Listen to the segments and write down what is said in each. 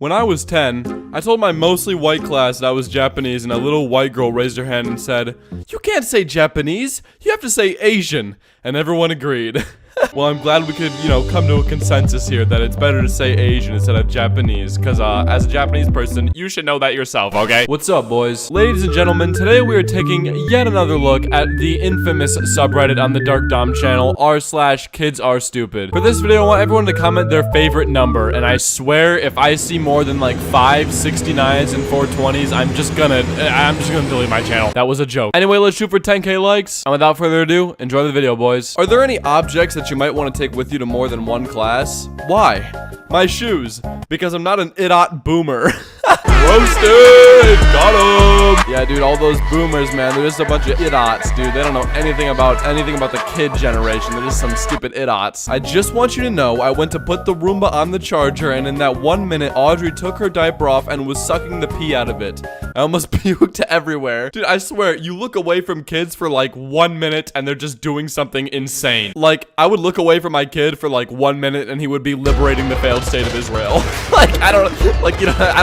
When I was 10, I told my mostly white class that I was Japanese, and a little white girl raised her hand and said, "You can't say Japanese, you have to say Asian," and everyone agreed. Well, I'm glad we could, come to a consensus here that it's better to say Asian instead of Japanese, because, as a Japanese person, you should know that yourself, okay? What's up, boys? Ladies and gentlemen, today we are taking yet another look at the infamous subreddit on the Dark Dom channel, r/KidsAreStupid. For this video, I want everyone to comment their favorite number, and I swear, if I see more than, like, 5 69s and 420s, I'm just gonna delete my channel. That was a joke. Anyway, let's shoot for 10K likes, and without further ado, enjoy the video, boys. Are there any objects that you might want to take with you to more than one class? Why? My shoes. Because I'm not an idiot boomer. Roasted! Got him! Yeah, dude, all those boomers, man, they're just a bunch of idiots, dude. They don't know anything about the kid generation. They're just some stupid idiots. I just want you to know, I went to put the Roomba on the charger, and in that 1 minute, Audrey took her diaper off and was sucking the pee out of it. I almost puked everywhere. Dude, I swear, you look away from kids for like 1 minute, and they're just doing something insane. Like, I would look away from my kid for like 1 minute, and he would be liberating the failed state of Israel. I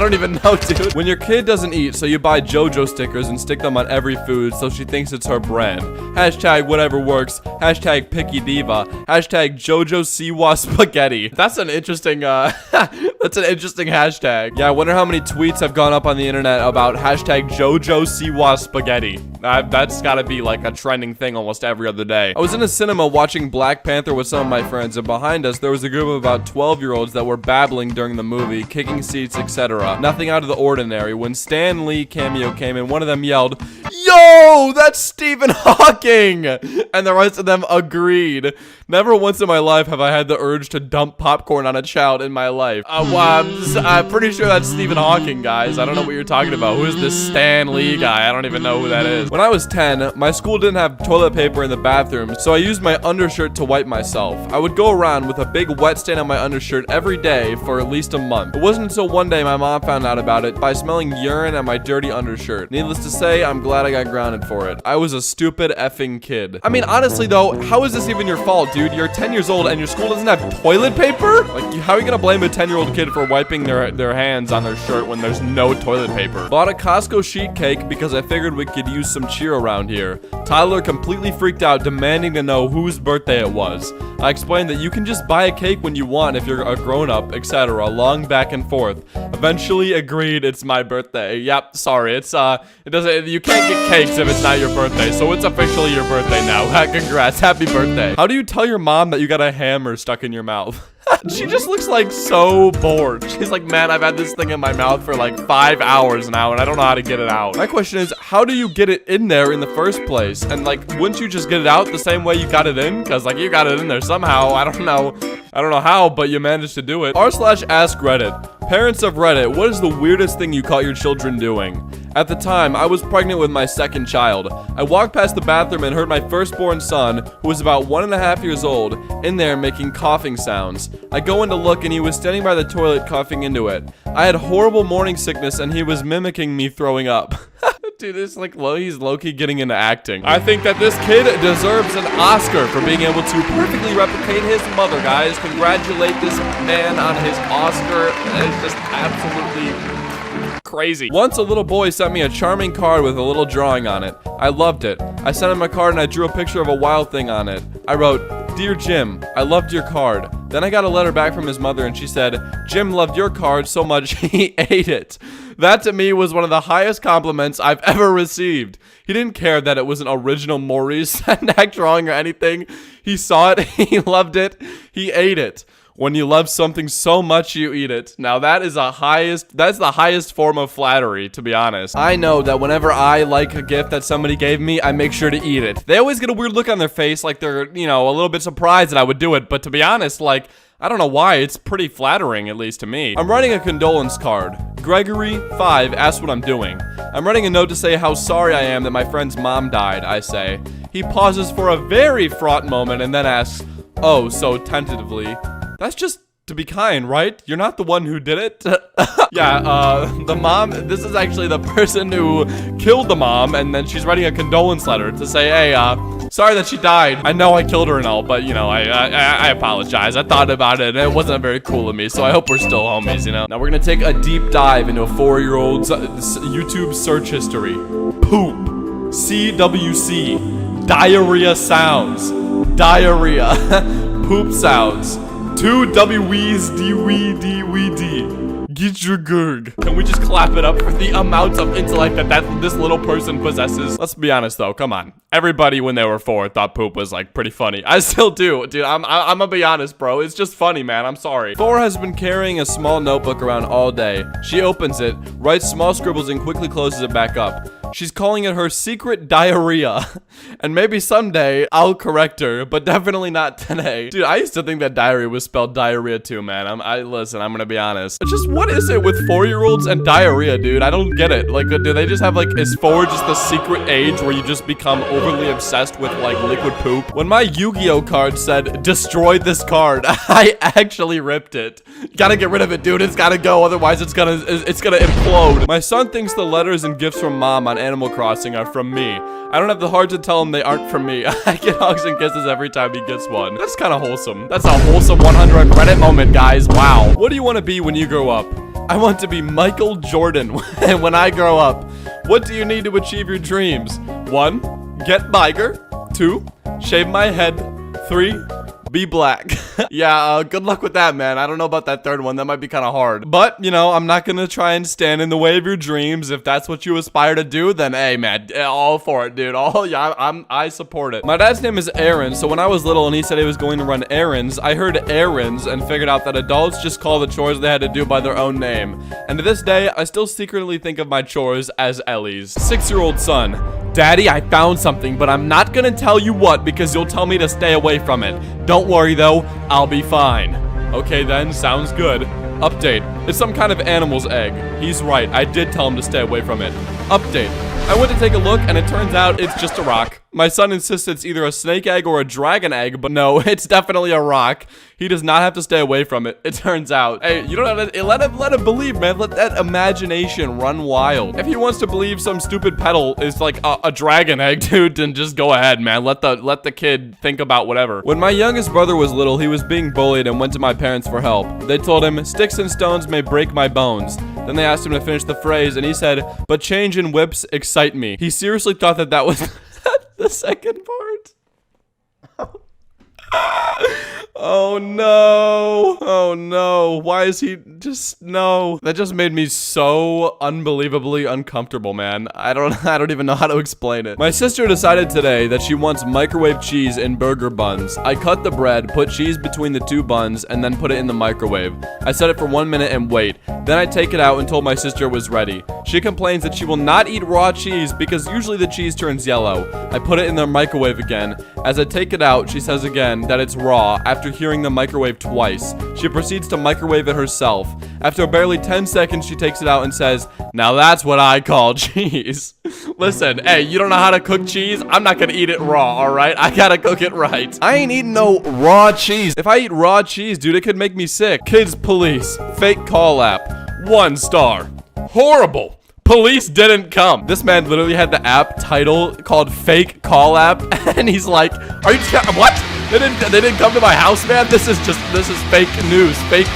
don't even know, dude. When your kid doesn't eat, so you buy JoJo stickers and stick them on every food so she thinks it's her brand. Hashtag whatever works. Hashtag picky diva. Hashtag JoJo Siwa spaghetti. That's an interesting, that's an interesting hashtag. Yeah, I wonder how many tweets have gone up on the internet about hashtag JoJo Siwa spaghetti. That's gotta be like a trending thing almost every other day. I was in a cinema watching Black Panther with some of my friends, and behind us there was a group of about 12-year-olds that were babbling during the movie, kicking seats, etc. Nothing out of the ordinary. When Stan Lee cameo came in, one of them yelled, "Yo, that's Stephen Hawking!" And the rest of them agreed. Never once in my life have I had the urge to dump popcorn on a child in my life. I'm pretty sure that's Stephen Hawking, guys. I don't know what you're talking about. Who is this Stan Lee guy? I don't even know who that is. When I was 10, my school didn't have toilet paper in the bathroom, so I used my undershirt to wipe myself. I would go around with a big wet stain on my undershirt every day for at least a month. It wasn't until one day my mom found out about it by smelling urine on my dirty undershirt. Needless to say, I'm glad I got grounded for it. I was a stupid effing kid. I mean, honestly though, how is this even your fault, dude? You're 10 years old and your school doesn't have toilet paper? Like, how are you gonna blame a 10-year-old kid for wiping their hands on their shirt when there's no toilet paper? Bought a Costco sheet cake because I figured we could use some cheer around here. Tyler completely freaked out, demanding to know whose birthday it was. I explained that you can just buy a cake when you want if you're a grown-up, etc. Long back and forth. Eventually agreed it's my birthday. Yep, sorry, you can't get cakes if it's not your birthday, so it's officially your birthday now. Congrats, happy birthday. How do you tell your mom that you got a hammer stuck in your mouth? She just looks like so bored. She's like, "Man, I've had this thing in my mouth for like 5 hours now and I don't know how to get it out." My question is, how do you get it in there in the first place? And like, wouldn't you just get it out the same way you got it in? Because like, you got it in there somehow. I don't know how, but you managed to do it. r/AskReddit. Parents of Reddit, what is the weirdest thing you caught your children doing? At the time, I was pregnant with my second child. I walked past the bathroom and heard my firstborn son, who was about 1.5 years old, in there making coughing sounds. I go in to look and he was standing by the toilet coughing into it. I had horrible morning sickness and he was mimicking me throwing up. Dude, it's like he's low-key getting into acting. I think that this kid deserves an Oscar for being able to perfectly replicate his mother, guys. Congratulate this man on his Oscar. It's just absolutely crazy. Once a little boy sent me a charming card with a little drawing on it. I loved it. I sent him a card and I drew a picture of a wild thing on it. I wrote, "Dear Jim, I loved your card." Then I got a letter back from his mother and she said, "Jim loved your card so much he ate it." That to me was one of the highest compliments I've ever received. He didn't care that it was an original Maurice Sendak drawing or anything. He saw it, he loved it, he ate it. When you love something so much, you eat it. Now that's the highest form of flattery, to be honest. I know that whenever I like a gift that somebody gave me, I make sure to eat it. They always get a weird look on their face, like they're, a little bit surprised that I would do it. But to be honest, like, I don't know why, it's pretty flattering, at least to me. I'm writing a condolence card. Gregory, 5, asks what I'm doing. I'm writing a note to say how sorry I am that my friend's mom died, I say. He pauses for a very fraught moment and then asks, "Oh," so tentatively. That's just to be kind, right? You're not the one who did it. Yeah, the mom, this is actually the person who killed the mom, and then she's writing a condolence letter to say, "Hey, Sorry that she died. I know I killed her and all, but you know, I apologize. I thought about it and it wasn't very cool of me, so I hope we're still homies, you know? Now we're gonna take a deep dive into a 4-year-old's YouTube search history. Poop. CWC. Diarrhea sounds. Diarrhea. Poop sounds. 2 WE's D. Get your gurg. Can we just clap it up for the amount of intellect that this little person possesses? Let's be honest though, come on. Everybody when they were 4 thought poop was like pretty funny. I still do, dude. I'm gonna be honest, bro. It's just funny, man. I'm sorry. 4 has been carrying a small notebook around all day. She opens it, writes small scribbles, and quickly closes it back up. She's calling it her secret diarrhea. And maybe someday I'll correct her, but definitely not today. Dude, I used to think that diarrhea was spelled diarrhea too, man. Listen, I'm gonna be honest. It's just, what is it with 4-year-olds and diarrhea, dude? I don't get it. Like, do they just have like, is 4 just the secret age where you just become overly obsessed with like liquid poop? When my Yu-Gi-Oh card said, destroy this card, I actually ripped it. Gotta get rid of it, dude. It's gotta go, otherwise it's gonna implode. My son thinks the letters and gifts from mom on Animal Crossing are from me. I don't have the heart to tell him they aren't from me. I get hugs and kisses every time he gets one. That's kind of wholesome. That's a wholesome 100 Reddit moment, guys. Wow. What do you want to be when you grow up? I want to be Michael Jordan when I grow up. What do you need to achieve your dreams? 1, get bigger. 2, shave my head. 3, be black. Yeah, good luck with that, man. I don't know about that third one. That might be kind of hard. But, you know, I'm not gonna try and stand in the way of your dreams. If that's what you aspire to do, then hey, man, all for it, dude. I support it. My dad's name is Aaron, so when I was little and he said he was going to run errands, I heard errands and figured out that adults just call the chores they had to do by their own name. And to this day, I still secretly think of my chores as Ellie's. 6-year-old son. Daddy, I found something, but I'm not gonna tell you what because you'll tell me to stay away from it. Don't worry though, I'll be fine. Okay then, sounds good. Update, it's some kind of animal's egg. He's right, I did tell him to stay away from it. Update, I went to take a look and it turns out it's just a rock. My son insists it's either a snake egg or a dragon egg, but no, it's definitely a rock. He does not have to stay away from it, it turns out. Hey, you don't have to, let him believe, man. Let that imagination run wild. If he wants to believe some stupid petal is like a dragon egg, dude, then just go ahead, man. Let the kid think about whatever. When my youngest brother was little, he was being bullied and went to my parents for help. They told him, sticks and stones may break my bones. Then they asked him to finish the phrase, and he said, but change and whips excite me. He seriously thought that was the second part. Oh no. Oh no. Why is he just, no. That just made me so unbelievably uncomfortable, man. I don't even know how to explain it. My sister decided today that she wants microwave cheese in burger buns. I cut the bread, put cheese between the 2 buns, and then put it in the microwave. I set it for 1 minute and wait. Then I take it out and told my sister it was ready. She complains that she will not eat raw cheese because usually the cheese turns yellow. I put it in the microwave again. As I take it out, she says again that it's raw after hearing the microwave twice. She proceeds to microwave it herself. After barely 10 seconds, she takes it out and says, now that's what I call cheese. Listen, hey, you don't know how to cook cheese? I'm not gonna eat it raw, alright? I gotta cook it right. I ain't eating no raw cheese. If I eat raw cheese, dude, it could make me sick. Kids Police, fake call app, 1 star. Horrible. Police didn't come. This man literally had the app title called Fake Call App, and he's like, "Are you what? They didn't come to my house, man. This is fake news, fake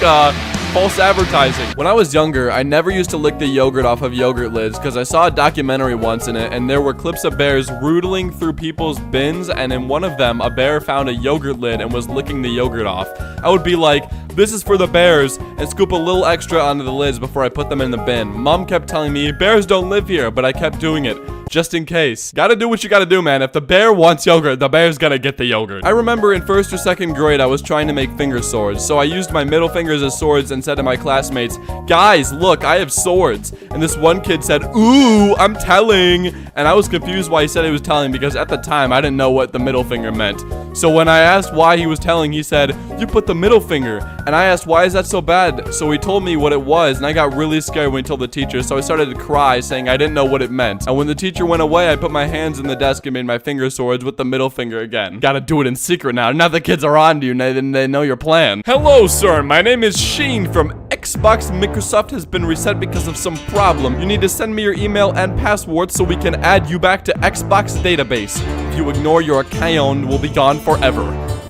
false advertising." When I was younger, I never used to lick the yogurt off of yogurt lids because I saw a documentary once in it, and there were clips of bears rootling through people's bins, and in one of them, a bear found a yogurt lid and was licking the yogurt off. I would be like, this is for the bears, and scoop a little extra onto the lids before I put them in the bin. Mom kept telling me, bears don't live here, but I kept doing it, just in case. Gotta do what you gotta do, man. If the bear wants yogurt, the bear's gonna get the yogurt. I remember in 1st or 2nd grade, I was trying to make finger swords, so I used my middle fingers as swords and said to my classmates, guys, look, I have swords. And this one kid said, ooh, I'm telling. And I was confused why he said he was telling because at the time, I didn't know what the middle finger meant. So when I asked why he was telling, he said, you put the middle finger. And I asked, why is that so bad? So he told me what it was, and I got really scared when he told the teacher, so I started to cry, saying I didn't know what it meant. And when the teacher went away, I put my hands in the desk and made my finger swords with the middle finger again. Gotta do it in secret now. Now the kids are on to you, they know your plan. Hello, sir. My name is Sheen from Xbox Microsoft has been reset because of some problem. You need to send me your email and password so we can add you back to Xbox database. If you ignore, your account will be gone forever.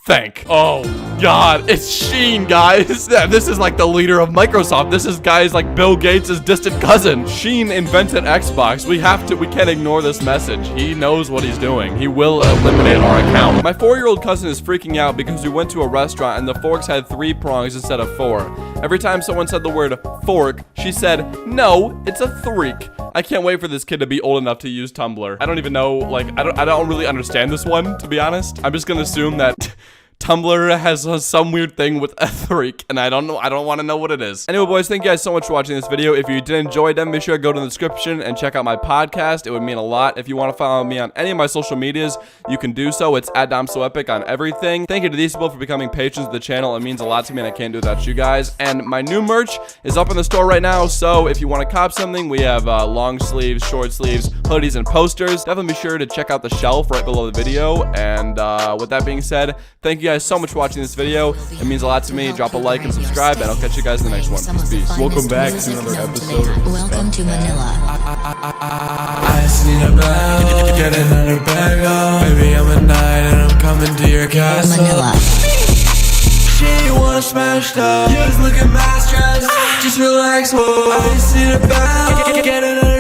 Thank. Oh God, it's Sheen, guys. Yeah, this is like the leader of Microsoft. This is guys like Bill Gates' distant cousin. Sheen invented Xbox. We can't ignore this message. He knows what he's doing. He will eliminate our account. My 4-year-old cousin is freaking out because we went to a restaurant and the forks had 3 prongs instead of 4. Every time someone said the word fork, she said, no, it's a threek. I can't wait for this kid to be old enough to use Tumblr. I don't even know, like, I don't really understand this one, to be honest. I'm just gonna assume that Tumblr has some weird thing with a threek, and I don't want to know what it is. Anyway, boys, thank you guys so much for watching this video. If you did enjoy them, be sure to go to the description and check out my podcast. It would mean a lot. If you want to follow me on any of my social medias, you can do so. It's @DomSoEpic on everything. Thank you to these people for becoming patrons of the channel. It means a lot to me, and I can't do it without you guys. And my new merch is up in the store right now, so if you want to cop something, we have long sleeves, short sleeves, hoodies, and posters. Definitely be sure to check out the shelf right below the video. And with that being said, thank you guys so much for watching this video. It means a lot to me. Drop a like and subscribe, and I'll catch you guys in the next one. Peace. Welcome back to another episode of Welcome to Manila. I just need a bag, get another bag up. Baby, I'm a knight and I'm coming to your castle. Manila. She wanna smash up. You just look at my stress. Just relax, whoa. I just need a bag, get another